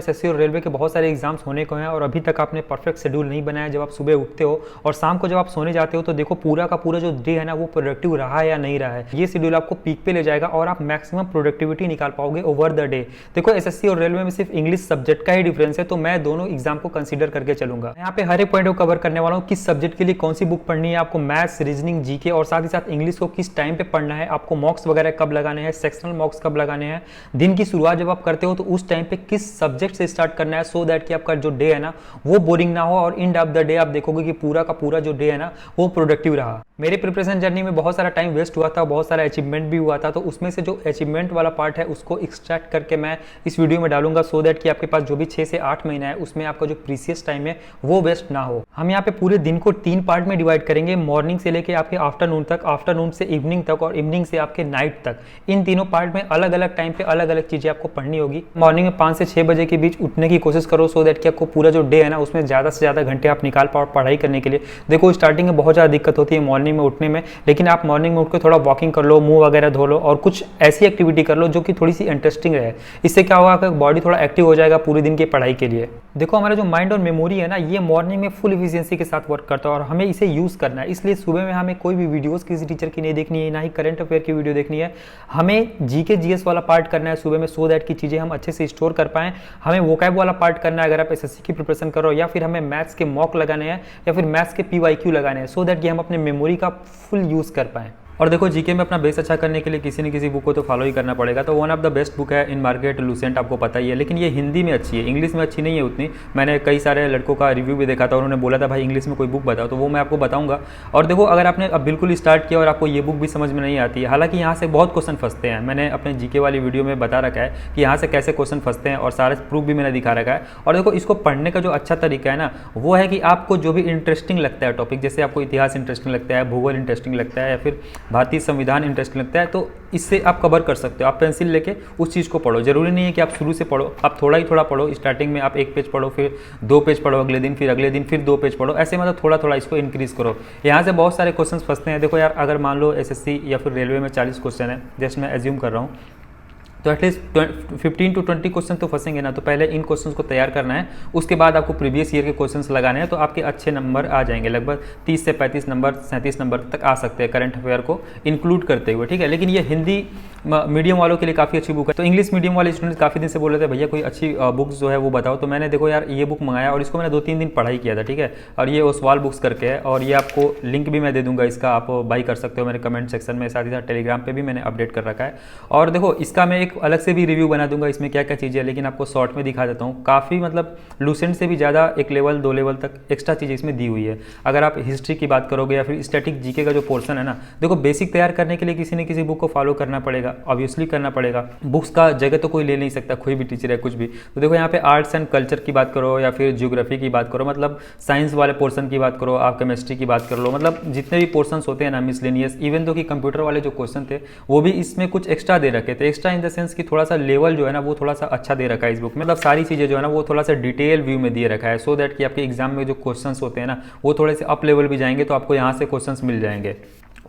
SSC और railway के बहुत सारे एग्जाम्स होने को हैं और अभी तक आपने परफेक्ट शेड्यूल नहीं बनाया। जब आप सुबह उठते हो और शाम को जब आप सोने जाते हो तो देखो पूरा का पूरा जो डे है ना वो प्रोडक्टिव रहा है या नहीं रहा है। ये शेड्यूल आपको पीक पे ले जाएगा और आप मैक्सिमम प्रोडक्टिविटी निकाल पाओगे ओवर द डे। देखो एसएससी और रेलवे में सिर्फ इंग्लिश सब्जेक्ट का ही डिफरेंस है, तो मैं दोनों एग्जाम को कंसीडर करके चलूंगा। यहाँ पे हर एक पॉइंट को कवर करने वाला हूँ, किस सब्जेक्ट के लिए कौन सी बुक पढ़नी है, आपको मैथ्स, रीजनिंग, जीके और साथ ही साथ इंग्लिश को किस टाइम पे पढ़ना है, आपको मॉक्स वगैरह कब लगाने हैं, सेक्शनल मॉक्स कब लगाने हैं, दिन की शुरुआत जब आप करते हो तो उस टाइम पे किस सब्जेक्ट से स्टार्ट करना है, सो दैट कि आपका जो डे है ना वो बोरिंग ना हो और एंड ऑफ द डे आप देखोगे कि पूरा का पूरा जो डे है ना वो प्रोडक्टिव रहा। मेरे प्रिपरेशन जर्नी में बहुत सारा टाइम वेस्ट हुआ था, बहुत सारा अचीवमेंट भी हुआ था, तो उसमें से जो अचीवमेंट वाला पार्ट है उसको एक्सट्रैक्ट करके मैं इस वीडियो में डालूंगा, सो दैट कि आपके पास जो भी 6 से 8 महीना है उसमें आपका जो प्रीसियस टाइम है वो वेस्ट ना हो। हम यहाँ पे पूरे दिन को 3 पार्ट में डिवाइड करेंगे, मॉर्निंग से लेके आपके आफ्टरनून तक, आफ्टरनून से इवनिंग तक और इवनिंग से आपके नाइट तक। इन तीनों पार्ट में अलग अलग टाइम पे अलग अलग चीजें आपको पढ़नी होगी। मॉर्निंग में 5 से 6 बजे के बीच उठने की कोशिश करो, सो दैट कि आपको पूरा जो डे है ना उसमें ज़्यादा से ज़्यादा घंटे आप निकाल पाओ पढ़ाई करने के लिए। देखो स्टार्टिंग में बहुत ज़्यादा दिक्कत होती है मॉर्निंग में उठने में, लेकिन आप मॉर्निंग में उठ के थोड़ा वॉकिंग कर लो, मुंह वगैरह धो लो और कुछ ऐसी एक्टिविटी कर लो जो कि थोड़ी सी इंटरेस्टिंग रहे। इससे क्या होगा कि बॉडी थोड़ा एक्टिव हो जाएगा पूरे दिन की पढ़ाई के लिए। देखो हमारा जो माइंड और मेमोरी है ना ये मॉर्निंग में फुल एफिशिएंसी के साथ वर्क करता है और हमें इसे यूज़ करना है। इसलिए सुबह में हमें कोई भी वीडियोस किसी टीचर की नहीं देखनी है, ना ही करंट अफेयर की वीडियो देखनी है। हमें जीके जीएस वाला पार्ट करना है सुबह में, सो दैट की चीज़ें हम अच्छे से स्टोर कर पाएं। हमें वोकैब वाला पार्ट करना है अगर आप एसएससी की प्रिपरेशन करो, या फिर हमें मैथ्स के मॉक लगाने हैं या फिर मैथ्स के पीवाईक्यू लगाने हैं, सो दैट कि हम अपने मेमोरी का फुल यूज़ कर पाएं। और देखो जीके में अपना बेस अच्छा करने के लिए किसी न किसी बुक को तो फॉलो ही करना पड़ेगा। तो one of the best book है इन मार्केट लूसेंट, आपको पता ही है, लेकिन ये हिंदी में अच्छी है, इंग्लिश में अच्छी नहीं है उतनी। मैंने कई सारे लड़कों का रिव्यू भी देखा था, उन्होंने बोला था भाई इंग्लिश में कोई बुक बताओ, तो वो मैं आपको बताऊंगा। और देखो अगर आपने अब बिल्कुल स्टार्ट किया और आपको ये बुक भी समझ में नहीं आती है, हालांकि यहाँ से बहुत क्वेश्चन फंसते हैं, मैंने अपने जीके वाली वीडियो में बता रखा है कि यहाँ से कैसे क्वेश्चन फंसते हैं और सारे प्रूफ भी मैंने दिखा रखा है। और देखो इसको पढ़ने का जो अच्छा तरीका है ना वो है कि आपको जो भी इंटरेस्टिंग लगता है टॉपिक, जैसे आपको इतिहास इंटरेस्टिंग लगता है, भूगोल इंटरेस्टिंग लगता है, या फिर भारतीय संविधान इंटरेस्टिंग लगता है, तो इससे आप कवर कर सकते हो। आप पेंसिल लेके उस चीज़ को पढ़ो, जरूरी नहीं है कि आप शुरू से पढ़ो, आप थोड़ा ही थोड़ा पढ़ो। स्टार्टिंग में आप 1 पेज पढ़ो, फिर 2 पेज पढ़ो, अगले दिन फिर 2 पेज पढ़ो, ऐसे मतलब थोड़ा थोड़ा इसको इंक्रीज करो। यहाँ से बहुत सारे क्वेश्चन फंसते हैं। देखो यार अगर मान लो एसएससी या फिर रेलवे में 40 क्वेश्चन है, जस्ट मैं एज्यूम कर रहा हूँ, तो एटलीस्ट 15 to 20 क्वेश्चन तो फंसेंगे ना। तो पहले इन क्वेश्चंस को तैयार करना है, उसके बाद आपको प्रीवियस ईयर के क्वेश्चंस लगाने हैं, तो आपके अच्छे नंबर आ जाएंगे, लगभग 30 से 35 नंबर 37 नंबर तक आ सकते हैं करंट अफेयर को इंक्लूड करते हुए, ठीक है। लेकिन ये हिंदी मीडियम वालों के लिए काफ़ी अच्छी बुक है। तो इंग्लिश मीडियम वाले स्टूडेंट काफ़ी दिन से बोल रहे थे भैया कोई अच्छी बुक्स जो है वो बताओ, तो मैंने देखो यार ये बुक मंगाया और इसको मैंने 2-3 दिन पढ़ाई किया था, ठीक है। और ये ओसवाल बुक्स करके है, और ये आपको लिंक भी मैं दे दूंगा इसका, आप बाई कर सकते हो मेरे कमेंट सेक्शन में, साथ ही साथ टेलीग्राम पे भी मैंने अपडेट कर रखा है। और देखो इसका मैं एक अलग से भी रिव्यू बना दूंगा इसमें क्या क्या चीज़ें है, लेकिन आपको शॉर्ट में दिखा देता हूँ। काफ़ी मतलब लूसेंट से भी ज़्यादा 1 लेवल 2 लेवल तक एक्स्ट्रा चीज़ें इसमें दी हुई है। अगर आप हिस्ट्री की बात करोगे या फिर स्टैटिक जीके का जो पोर्शन है ना, देखो बेसिक तैयार करने के लिए किसी न किसी बुक को फॉलो करना पड़ेगा, ऑब्वियसली करना पड़ेगा। बुक्स का जगह तो कोई ले नहीं सकता, कोई भी टीचर है कुछ भी। तो देखो यहाँ पे आर्ट्स एंड कल्चर की बात करो या फिर ज्योग्राफी की बात करो, मतलब साइंस वाले पोर्शन की बात करो, आप केमिस्ट्री की बात कर लो, मतलब जितने भी पोर्शंस होते हैं ना मिसलेनियस, इवन तो कि कंप्यूटर वाले जो क्वेश्चन थे वो भी इसमें कुछ एक्स्ट्रा दे रखे थे। एक्स्ट्रा इन द सेंस कि थोड़ा सा लेवल जो है ना वो थोड़ा सा अच्छा दे रखा है इस बुक में, मतलब सारी चीज़ें जो है ना वो थोड़ा सा डिटेल व्यू में दिए रखा है, सो दैट कि आपके एग्जाम में जो क्वेश्चंस होते हैं ना वो थोड़े से अप लेवल भी जाएंगे, तो आपको यहाँ से क्वेश्चंस मिल जाएंगे।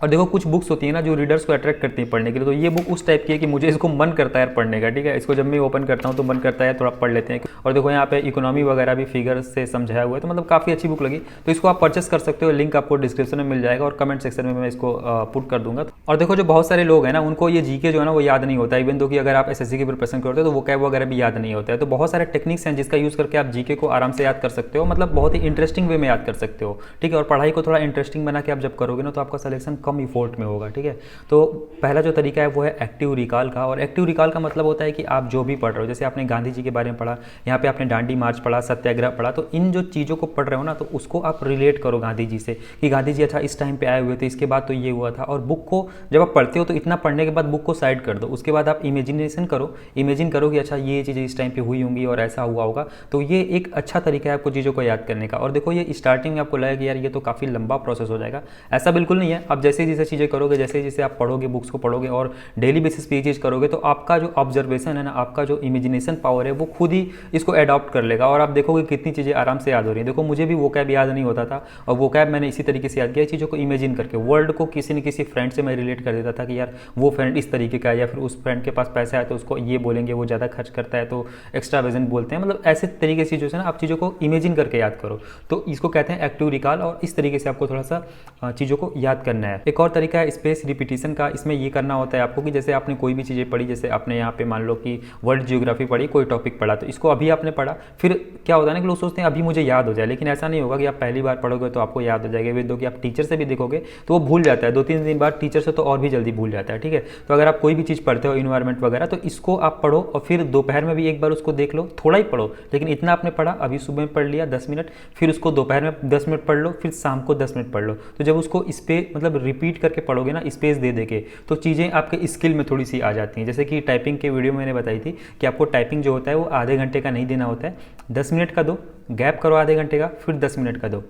और देखो कुछ बुक्स होती है ना जो रीडर्स को अट्रैक्ट करती हैं पढ़ने के लिए, तो ये बुक उस टाइप की है कि मुझे इसको मन करता है पढ़ने का, ठीक है। इसको जब मैं ओपन करता हूँ तो मन करता है थोड़ा पढ़ लेते हैं। और देखो यहाँ पे इकोनॉमी वगैरह भी फिगर से समझाया हुआ है, तो मतलब काफ़ी अच्छी बुक लगी, तो इसको आप परचेस कर सकते हो। लिंक आपको डिस्क्रिप्शन में मिल जाएगा और कमेंट सेक्शन में मैं इसको पुट कर दूंगा। और देखो जो बहुत सारे लोग हैं ना उनको ये जीके जो है ना वो याद नहीं होता, इवन तो कि अगर आप एसएससी की प्रिपरेशन करते हो तो वोकैब वगैरह भी याद नहीं होता है। तो बहुत सारे टेक्निक्स हैं जिसका यूज़ करके आप जीके को आराम से याद कर सकते हो, मतलब बहुत ही इंटरेस्टिंग वे में याद कर सकते हो, ठीक है। और पढ़ाई को थोड़ा इंटरेस्टिंग बना के आप जब करोगे ना तो आपका सिलेक्शन कम इफोर्ट में होगा, ठीक है। तो पहला जो तरीका है वो है एक्टिव रिकॉल का, और एक्टिव रिकॉल का मतलब होता है कि आप जो भी पढ़ रहे हो, जैसे आपने गांधी जी के बारे में पढ़ा, यहाँ पे आपने डांडी मार्च पढ़ा, सत्याग्रह पढ़ा, तो इन जो चीज़ों को पढ़ रहे हो ना तो उसको आप रिलेट करो गांधी जी से कि गांधी जी अच्छा इस टाइम पे आए हुए थे, इसके बाद तो ये हुआ था। और बुक को जब आप पढ़ते हो तो इतना पढ़ने के बाद बुक को साइड कर दो, उसके बाद आप इमेजिनेशन करो, इमेजिन करो कि अच्छा ये चीज़ें इस टाइम पे हुई होंगी और ऐसा हुआ होगा। तो ये एक अच्छा तरीका है आपको चीज़ों को याद करने का। और देखो ये स्टार्टिंग में आपको लगेगा कि यार ये तो काफ़ी लंबा प्रोसेस हो जाएगा, ऐसा बिल्कुल नहीं है। आप जैसे जैसे जैसे चीज़ें करोगे, जैसे जैसे आप पढ़ोगे, बुक्स को पढ़ोगे और डेली बेसिस पे ये चीज़ करोगे, तो आपका जो ऑब्जर्वेशन है ना, आपका जो इमेजिनेशन पावर है, वो खुद ही इसको एडॉप्ट कर लेगा और आप देखोगे कितनी चीज़ें आराम से याद हो रही हैं। देखो मुझे भी वो कैब याद नहीं होता था, और वो कैब मैंने इसी तरीके से याद किया, चीज़ों को इमेजिन करके। वर्ल्ड को किसी न किसी फ्रेंड से मैं रिलेट कर देता था कि यार वो फ्रेंड इस तरीके का है, या फिर उस फ्रेंड के पास पैसा है तो उसको ये बोलेंगे, वो ज़्यादा खर्च करता है तो एक्स्ट्रा वेजन बोलते हैं। मतलब ऐसे तरीके से चीज़ों से ना आप चीज़ों को इमेजिन करके याद करो, तो इसको कहते हैं एक्टिव रिकॉल, और इस तरीके से आपको थोड़ा सा चीज़ों को याद करना है। एक और तरीका है स्पेस रिपीटिशन का। इसमें ये करना होता है आपको कि जैसे आपने कोई भी चीज़ें पढ़ी, जैसे आपने यहाँ पे मान लो कि वर्ल्ड जियोग्राफी पढ़ी, कोई टॉपिक पढ़ा, तो इसको अभी आपने पढ़ा, फिर क्या होता है ना कि लोग सोचते हैं अभी मुझे याद हो जाए, लेकिन ऐसा नहीं होगा कि आप पहली बार पढ़ोगे तो आपको याद हो जाएगा। वे दो कि आप टीचर से भी देखोगे तो वो भूल जाता है, 2-3 दिन बाद टीचर से तो और भी जल्दी भूल जाता है, ठीक है। तो अगर आप कोई भी चीज़ पढ़ते हो, इन्वायरमेंट वगैरह, तो इसको आप पढ़ो और फिर दोपहर में भी एक बार उसको देख लो, थोड़ा ही पढ़ो, लेकिन इतना आपने पढ़ा, अभी सुबह में पढ़ लिया 10 मिनट, फिर उसको दोपहर में 10 मिनट पढ़ लो, फिर शाम को 10 मिनट पढ़ लो। तो जब उसको मतलब रिपीट करके पढ़ोगे ना, स्पेस दे दे के, तो चीज़ें आपके स्किल में थोड़ी सी आ जाती हैं। जैसे कि टाइपिंग के वीडियो मैंने बताई थी कि आपको टाइपिंग जो होता है वो आधे घंटे का नहीं देना होता है, 10 मिनट का दो, गैप करो आधे घंटे का, फिर 10 मिनट का दो।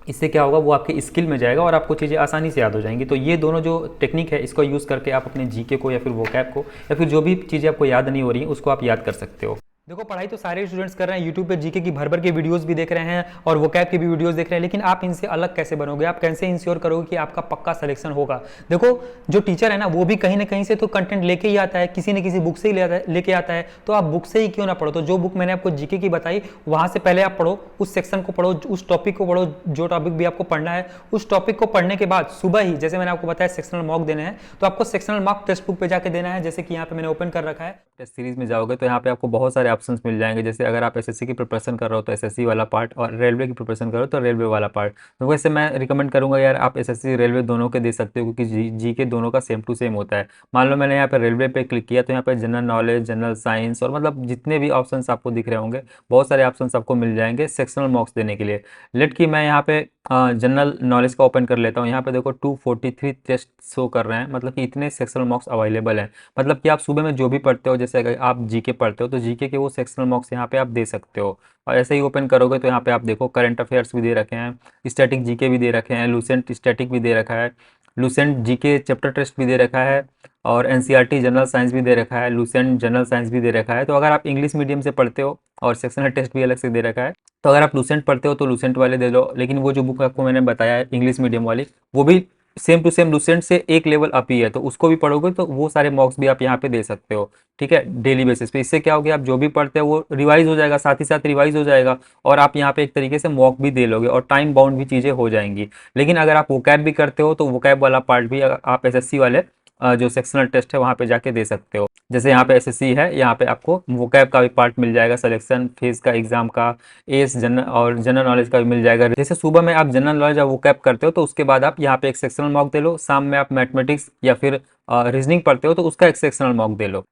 इससे क्या होगा, वो आपके स्किल में जाएगा और आपको चीज़ें आसानी से याद हो जाएंगी। तो ये दोनों जो टेक्निक है, इसको यूज़ करके आप अपने जीके को या फिर वोकैब को या फिर जो भी चीज़ें आपको याद नहीं हो रही हैं उसको आप याद कर सकते हो। देखो पढ़ाई तो सारे स्टूडेंट्स कर रहे हैं, यूट्यूब पे जीके की भर भर के वीडियोस भी देख रहे हैं और वोकैब की भी वीडियोस देख रहे हैं, लेकिन आप इनसे अलग कैसे बनोगे, आप कैसे इंश्योर करोगे कि आपका पक्का सिलेक्शन होगा। देखो जो टीचर है ना, वो भी कहीं ना कहीं से तो कंटेंट लेके ही आता है, किसी न किसी बुक से ही लेके आता है, तो आप बुक से ही क्यों ना पढ़ो। तो जो बुक मैंने आपको जीके की बताई, वहां से पहले आप पढ़ो, उस सेक्शन को पढ़ो, उस टॉपिक को पढ़ो, जो टॉपिक भी आपको पढ़ना है, उस टॉपिक को पढ़ने के बाद सुबह ही, जैसे मैंने आपको बताया सेक्शनल मॉक देने हैं, तो आपको सेक्शनल मॉक टेक्स्ट बुक पे जाके देना है। जैसे कि यहाँ पे मैंने ओपन कर रखा है, टेस्ट सीरीज में जाओगे तो यहाँ पे आपको बहुत सारे ऑप्शंस मिल जाएंगे। जैसे अगर आप एसएससी की प्रिपरेशन कर रहे हो तो एसएससी वाला पार्ट, और रेलवे की प्रिपरेशन कर रहे हो तो रेलवे वाला पार्ट। तो वैसे मैं रिकमेंड करूंगा यार आप एसएससी रेलवे दोनों के दे सकते हो, क्योंकि जी के दोनों का सेम टू सेम होता है। मान लो मैंने यहाँ पे रेलवे पे क्लिक किया तो यहाँ पे जनरल नॉलेज, जनरल साइंस और मतलब जितने भी ऑप्शंस आपको दिख रहे होंगे, बहुत सारे ऑप्शंस आपको मिल जाएंगे सेक्शनल मार्क्स देने के लिए। लेट की मैं यहाँ पे जनरल नॉलेज का ओपन कर लेता हूँ। यहाँ पे देखो 243 टेस्ट शो कर रहे हैं, मतलब कि इतने सेक्शनल मार्क्स अवेलेबल हैं। मतलब कि आप सुबह में जो भी पढ़ते हो, जैसे अगर आप जीके पढ़ते हो तो जीके के वो सेक्शनल मार्क्स यहाँ पे आप दे सकते हो। और ऐसे ही ओपन करोगे तो यहाँ पे आप देखो करंट अफेयर्स भी दे रखे हैं, स्टैटिक जीके भी दे रखे हैं, लूसेंट स्टैटिक भी दे रखा है, लूसेंट जीके चैप्टर टेस्ट भी दे रखा है, और एनसीईआरटी जनरल साइंस भी दे रखा है, लूसेंट जनरल साइंस भी दे रखा है। तो अगर आप इंग्लिश मीडियम से पढ़ते हो, और सेक्शनल टेस्ट भी अलग से दे रखा है, तो अगर आप लूसेंट पढ़ते हो तो लूसेंट वाले दे लो। लेकिन वो जो बुक आपको मैंने बताया है इंग्लिश मीडियम वाली, वो भी सेम टू सेम लूसेंट से एक लेवल अप ही है, तो उसको भी पढ़ोगे तो वो सारे मॉक्स भी आप यहाँ पे दे सकते हो, ठीक है, डेली बेसिस पे। इससे क्या हो गया, आप जो भी पढ़ते हो वो रिवाइज हो जाएगा, साथ ही साथ रिवाइज हो जाएगा, और आप यहाँ पे एक तरीके से मॉक भी दे लोगे और टाइम बाउंड भी चीज़ें हो जाएंगी। लेकिन अगर आप वोकैब भी करते हो तो वोकैब वाला पार्ट भी आप एसएससी वाले जो सेक्शनल टेस्ट है वहाँ पे जाके दे सकते हो। जैसे यहाँ पे एसएससी है, यहाँ पे आपको वोकैब का भी पार्ट मिल जाएगा, सिलेक्शन फेज का एग्जाम का, एस जनरल और जनरल नॉलेज का भी मिल जाएगा। जैसे सुबह में आप जनरल नॉलेज और वोकैब करते हो तो उसके बाद आप यहाँ पे एक सेक्शनल मॉक दे लो, शाम में आप मैथमेटिक्स या फिर रीजनिंग पढ़ते हो तो उसका एक सेक्शनल मॉक दे लो।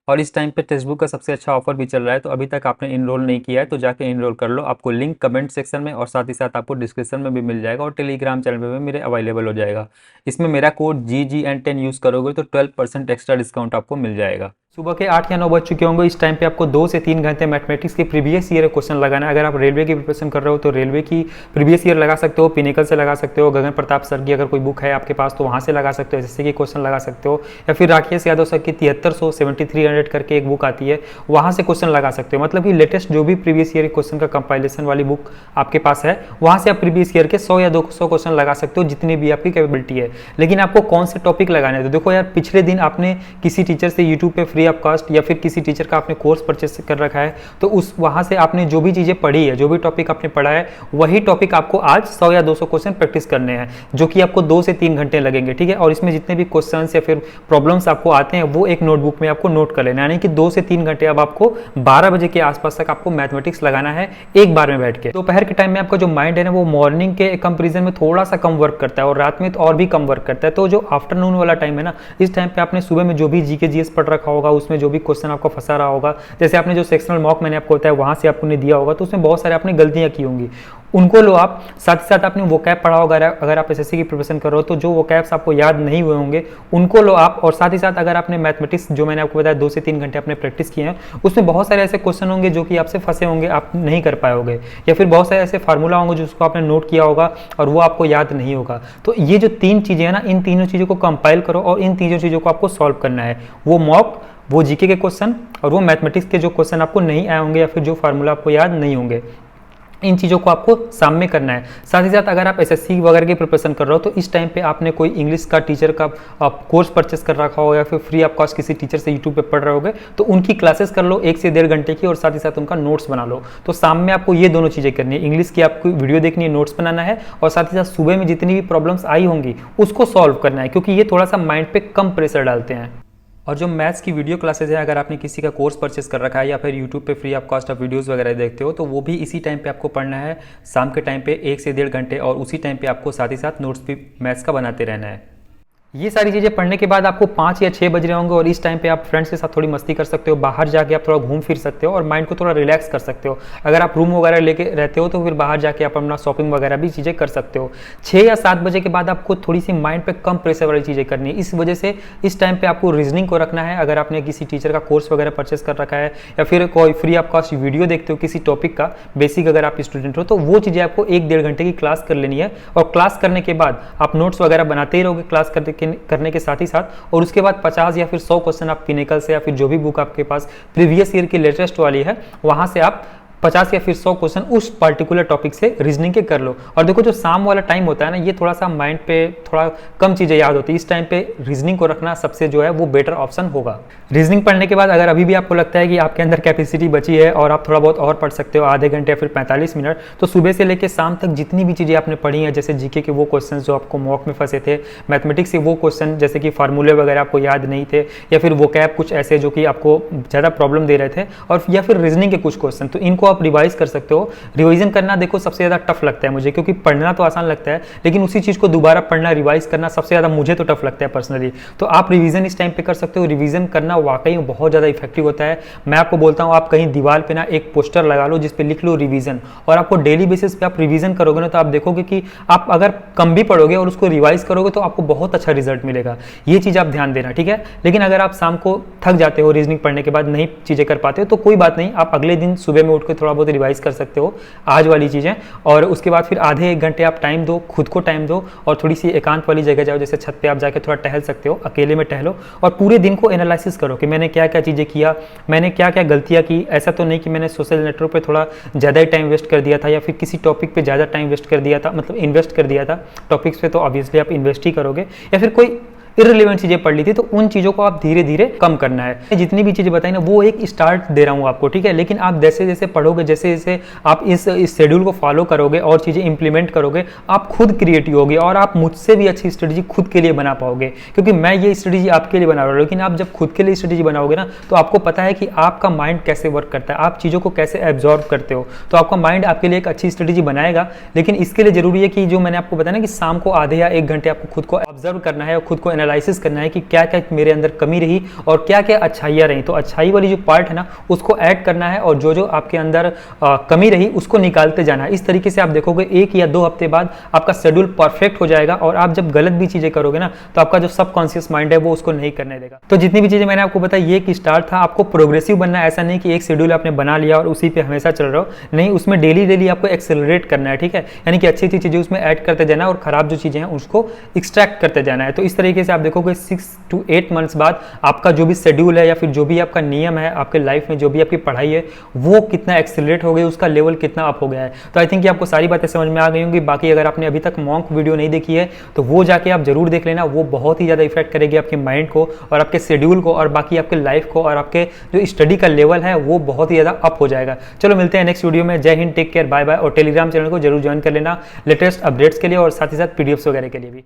और इस टाइम पे टेक्स्ट बुक का सबसे अच्छा ऑफर भी चल रहा है, तो अभी तक आपने इनरोल नहीं किया है तो जाके इनरोल कर लो। आपको लिंक कमेंट सेक्शन में और साथ ही साथ आपको डिस्क्रिप्शन में भी मिल जाएगा, और टेलीग्राम चैनल पे भी मेरे अवेलेबल हो जाएगा। इसमें मेरा कोड GGN10 यूज़ करोगे तो 12% एक्स्ट्रा डिस्काउंट आपको मिल जाएगा। सुबह के 8 या 9 बज चुके होंगे, इस टाइम पे आपको 2 से 3 घंटे मैथमेटिक्स के प्रीवियस ईयर क्वेश्चन लगाना है। अगर आप रेलवे की प्रिपरेशन कर रहे हो तो रेलवे की प्रीवियस ईयर लगा सकते हो, पिनेकल से लगा सकते हो, गगन प्रताप सर की अगर कोई बुक है आपके पास तो वहाँ से लगा सकते हो, एसएससी के क्वेश्चन लगा सकते हो, या फिर राकेश यादव सर की 7300 7300 करके एक बुक आती है, वहाँ से क्वेश्चन लगा सकते हो। मतलब कि लेटेस्ट जो भी प्रीवियस ईयर क्वेश्चन का कंपाइलेशन वाली बुक आपके पास है, वहाँ से आप प्रीवियस ईयर के 100 या 200 क्वेश्चन लगा सकते हो, जितनी भी आपकी कैपेबिलिटी है। लेकिन आपको कौन से टॉपिक लगाने हैं, तो देखो यार पिछले दिन आपने किसी टीचर से यूट्यूब पे फ्री ऑफ कॉस्ट या फिर किसी टीचर का आपने कोर्स परचेस कर रखा है, तो उस वहां से आपने जो भी चीजें पढ़ी है, जो भी टॉपिक आपने पढ़ा है, वही टॉपिक आपको आज 100 या 200 क्वेश्चन प्रैक्टिस करने हैं, जो कि आपको 2 से 3 घंटे लगेंगे, ठीक है। और इसमें जितने भी क्वेश्चंस या फिर प्रॉब्लम्स आपको आते हैं वो एक नोटबुक में आपको नोट कर लेना है, यानी कि 2 से 3 घंटे अब आपको 12 बजे के आसपास तक आपको मैथमेटिक्स लगाना है एक बार में बैठ के। दोपहर के टाइम में आपका जो माइंड है ना, वो मॉर्निंग के कंपेरिजन में थोड़ा सा कम वर्क करता है और रात में तो और भी कम वर्क करता है। तो जो आफ्टरनून वाला टाइम है ना, इस टाइम पे आपने सुबह में जो भी जीके जीएस पढ़ रखा होगा, उसमें जो भी क्वेश्चन आपको फंसा रहा होगा, जैसे आपने जो सेक्शनल मॉक मैंने आपको बताया वहां से आपने दिया होगा, तो उसमें बहुत सारे आपने गलतियां की होंगी, उनको लो आप। साथ ही साथ आपने वोकैब पढ़ा होगा, अगर आप एसएससी की प्रिपरेशन कर रहे हो तो जो वोकैब्स आपको याद नहीं हुए होंगे उनको लो आप। और साथ ही साथ अगर आपने मैथमेटिक्स, जो मैंने आपको बताया 2 से 3 घंटे आपने प्रैक्टिस किए हैं, उसमें बहुत सारे ऐसे क्वेश्चन होंगे जो कि आपसे फंसे होंगे, आप नहीं कर पाए होंगे, या फिर बहुत सारे ऐसे फार्मूला होंगे जिसको आपने नोट किया होगा और वो आपको याद नहीं होगा। तो ये जो 3 चीज़ें हैं ना, इन तीनों चीज़ों को कंपाइल करो और इन तीनों चीज़ों को आपको सॉल्व करना है। वो मॉक, वो जीके के क्वेश्चन और वो मैथमेटिक्स के जो क्वेश्चन आपको नहीं आए होंगे या फिर जो फार्मूला आपको याद नहीं होंगे, इन चीज़ों को आपको सामने करना है। साथ ही साथ अगर आप एसएससी वगैरह की प्रिपरेशन कर रहे हो तो इस टाइम पे आपने कोई इंग्लिश का टीचर का कोर्स परचेस कर रखा हो या फिर फ्री ऑफ कॉस्ट किसी टीचर से यूट्यूब पे पढ़ रहे होगे तो उनकी क्लासेस कर लो 1 से 1.5 घंटे की, और साथ ही साथ उनका नोट्स बना लो। तो शाम में आपको ये दोनों चीज़ें करनी है, इंग्लिश की आपको वीडियो देखनी है, नोट्स बनाना है, और साथ ही साथ सुबह में जितनी भी प्रॉब्लम्स आई होंगी उसको सॉल्व करना है, क्योंकि ये थोड़ा सा माइंड पे कम प्रेशर डालते हैं। और जो मैथ्स की वीडियो क्लासेज है, अगर आपने किसी का कोर्स परचेस कर रखा है या फिर यूट्यूब पे फ्री ऑफ कॉस्ट आप वीडियोस वगैरह देखते हो, तो वो भी इसी टाइम पे आपको पढ़ना है, शाम के टाइम पे 1 से 1.5 घंटे, और उसी टाइम पे आपको साथ ही साथ नोट्स भी मैथ्स का बनाते रहना है। ये सारी चीज़ें पढ़ने के बाद आपको 5 या 6 बज रहे होंगे, और इस टाइम पे आप फ्रेंड्स के साथ थोड़ी मस्ती कर सकते हो, बाहर जाके आप थोड़ा घूम फिर सकते हो और माइंड को थोड़ा रिलैक्स कर सकते हो। अगर आप रूम वगैरह लेके रहते हो तो फिर बाहर जाके आप अपना शॉपिंग वगैरह भी चीज़ें कर सकते हो। 6 या 7 बजे के बाद आपको थोड़ी सी माइंड पे कम प्रेशर वाली चीज़ें करनी है, इस वजह से इस टाइम पे आपको रीजनिंग को रखना है। अगर आपने किसी टीचर का कोर्स वगैरह परचेस कर रखा है या फिर कोई फ्री ऑफ कॉस्ट वीडियो देखते हो किसी टॉपिक का बेसिक, अगर आप स्टूडेंट हो तो वो चीज़ें आपको 1-1.5 घंटे की क्लास कर लेनी है, और क्लास करने के बाद आप नोट्स वगैरह बनाते ही रहोगे क्लास करने के साथ ही साथ। और उसके बाद 50 या फिर 100 क्वेश्चन आप पिनेकल से या फिर जो भी बुक आपके पास प्रीवियस ईयर की लेटेस्ट वाली है वहां से आप 50 या फिर 100 क्वेश्चन उस पर्टिकुलर टॉपिक से रीजनिंग के कर लो। और देखो जो शाम वाला टाइम होता है ना, ये थोड़ा सा माइंड पे थोड़ा कम चीज़ें याद होती है, इस टाइम पे रीजनिंग को रखना सबसे जो है वो बेटर ऑप्शन होगा। रीजनिंग पढ़ने के बाद अगर अभी भी आपको लगता है कि आपके अंदर कैपेसिटी बची है और आप थोड़ा बहुत और पढ़ सकते हो, आधे घंटे या फिर 45 मिनट, तो सुबह से लेकर शाम तक जितनी भी चीज़ें आपने पढ़ी हैं, जैसे जीके के वो क्वेश्चन जो आपको मॉक में फंसे थे, मैथमेटिक्स के वो क्वेश्चन जैसे कि फार्मूले वगैरह आपको याद नहीं थे, या फिर वोकैब कुछ ऐसे जो कि आपको ज़्यादा प्रॉब्लम दे रहे थे, और या फिर रीजनिंग के कुछ क्वेश्चन, तो इनको आप रिवाइज कर सकते हो। रिवीजन करना देखो सबसे ज्यादा टफ लगता है मुझे, क्योंकि पढ़ना तो आसान लगता है लेकिन उसी चीज को दोबारा पढ़ना, रिवाइज करना सबसे ज्यादा मुझे तो टफ लगता है पर्सनली। तो आप रिवीजन इस टाइम पे कर सकते हो। रिवीजन करना वाकई में बहुत ज्यादा इफेक्टिव होता है। मैं आपको बोलता हूं, आप कहीं दीवार पे ना एक पोस्टर लगा लो जिस पे लिख लो रिवीजन, और आपको डेली बेसिस पे आप रिवीजन करोगे ना, तो आप देखोगे कि आप अगर कम भी पढ़ोगे और उसको रिवाइज करोगे तो आपको बहुत अच्छा रिजल्ट मिलेगा। ये चीज आप ध्यान देना, ठीक है। लेकिन अगर आप शाम को थक जाते हो, रीजनिंग पढ़ने के बाद नहीं चीजें कर पाते हो, तो कोई बात नहीं, आप अगले दिन सुबह में उठ के थोड़ा बहुत रिवाइज कर सकते हो आज वाली चीज़ें, और उसके बाद फिर आधे 1 घंटे आप टाइम दो, खुद को टाइम दो, और थोड़ी सी एकांत वाली जगह जाओ, जैसे छत पे आप जाके थोड़ा टहल सकते हो, अकेले में टहलो, और पूरे दिन को एनालिसिस करो कि मैंने क्या क्या चीज़ें किया, मैंने क्या क्या गलतियाँ की। ऐसा तो नहीं कि मैंने सोशल नेटवर्क पे थोड़ा ज़्यादा ही टाइम वेस्ट कर दिया था, या फिर किसी टॉपिक पे ज़्यादा टाइम वेस्ट कर दिया था, मतलब इन्वेस्ट कर दिया था। टॉपिक्स पे तो ऑब्वियसली आप इन्वेस्ट ही करोगे, या फिर कोई इररिलेवेंट चीजें पढ़ ली थी, तो उन चीजों को आप धीरे धीरे कम करना है। जितनी भी चीजें बताई ना, वो एक स्टार्ट दे रहा हूँ आपको, ठीक है। लेकिन आप जैसे जैसे पढ़ोगे, जैसे जैसे आप इस शेड्यूल को फॉलो करोगे और चीजें इंप्लीमेंट करोगे, आप खुद क्रिएटिव होगे और आप मुझसे भी अच्छी स्ट्रेटेजी खुद के लिए बना पाओगे, क्योंकि मैं ये स्ट्रेटेजी आपके लिए बना रहा हूँ। लेकिन आप जब खुद के लिए स्ट्रेटेजी बनाओगे ना, तो आपको पता है कि आपका माइंड कैसे वर्क करता है, आप चीजों को कैसे एब्जॉर्व करते हो, तो आपका माइंड आपके लिए एक अच्छी स्ट्रेटेजी बनाएगा। लेकिन इसके लिए जरूरी है कि जो मैंने आपको बताया ना, कि शाम को आधे या 1 घंटे आपको खुद को ऑब्जर्व करना है और खुद को एनालिसिस करना है कि क्या क्या मेरे अंदर कमी रही और क्या क्या अच्छाइयाँ रही। तो अच्छाई वाली जो पार्ट है ना, उसको ऐड करना है, और जो जो आपके अंदर कमी रही उसको निकालते जाना है। इस तरीके से आप देखोगे 1 या 2 हफ्ते बाद आपका शेड्यूल परफेक्ट हो जाएगा, और आप जब गलत भी चीजें करोगे ना, तो आपका जो सबकॉन्शियस माइंड है वो उसको नहीं करने देगा। तो जितनी भी चीजें मैंने आपको बताई, ये एक स्टार्ट था। आपको प्रोग्रेसिव बनना है, ऐसा नहीं कि एक शेड्यूल आपने बना लिया और उसी पे हमेशा चल रहे हो, नहीं, उसमें डेली डेली आपको एक्सेलरेट करना है, ठीक है। यानी कि अच्छी अच्छी चीजें उसमें ऐड करते जाना और खराब जो चीजें हैं उसको एक्सट्रैक्ट करते जाना है। तो इस तरीके से आप देखोगे 6 to 8 मंथ्स बाद आपका जो भी शेड्यूल है या फिर जो भी आपका नियम है आपके लाइफ में, जो भी आपकी पढ़ाई है, वो कितना एक्सेलरेट हो गई, उसका लेवल कितना अप हो गया है। तो आई थिंक कि आपको सारी बातें समझ में आ गई होंगी। बाकी अगर आपने अभी तक मॉक वीडियो नहीं देखी है तो वो जाके आप जरूर देख लेना, वो बहुत ही ज़्यादा इफेक्ट करेगी आपके माइंड को और आपके शेड्यूल को और बाकी आपके लाइफ को, और आपके जो स्टडी का लेवल है वो बहुत ही ज़्यादा अप हो जाएगा। चलो मिलते हैं नेक्स्ट वीडियो में। Jai Hind, take care, bye bye. और टेलीग्राम चैनल को जरूर ज्वाइन कर लेना लेटेस्ट अपडेट्स के लिए और साथ ही साथ पीडीएफ्स वगैरह के लिए भी।